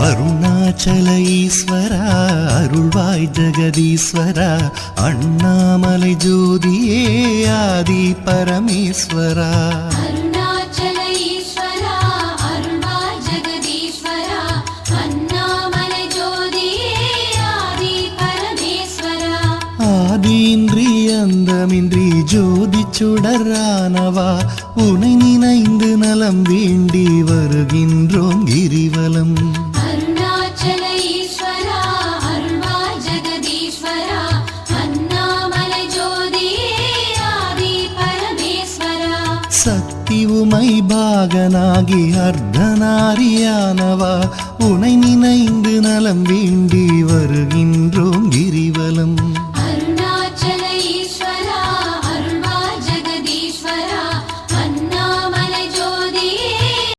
அருணாச்சல ஈஸ்வரா அருள்வாய் ஜெகதீஸ்வரா அண்ணாமலை ஜோதியே ஆதி பரமேஸ்வரா அருணாச்சல ஈஸ்வரா அருள்வாய் ஜெகதீஸ்வரா அண்ணாமலை ஜோதியே ஆதி பரமேஸ்வரா ஆதியின்றி அந்தமின்றி ஜோதி சுடரானவா உனை நினைந்து நலம் வேண்டி வருகின்றோம் கிரிவலம் அருணாச்சல ஈஸ்வரா அருள்வாய் ஜெகதீஸ்வரா அண்ணாமலை ஜோதியே ஆதி பரமேஸ்வரா சக்தி உமை பாகனாகி அர்த்தநாரியானவா உனை நினைந்து நலம் வேண்டி வருகின்றோம் கிரிவலம்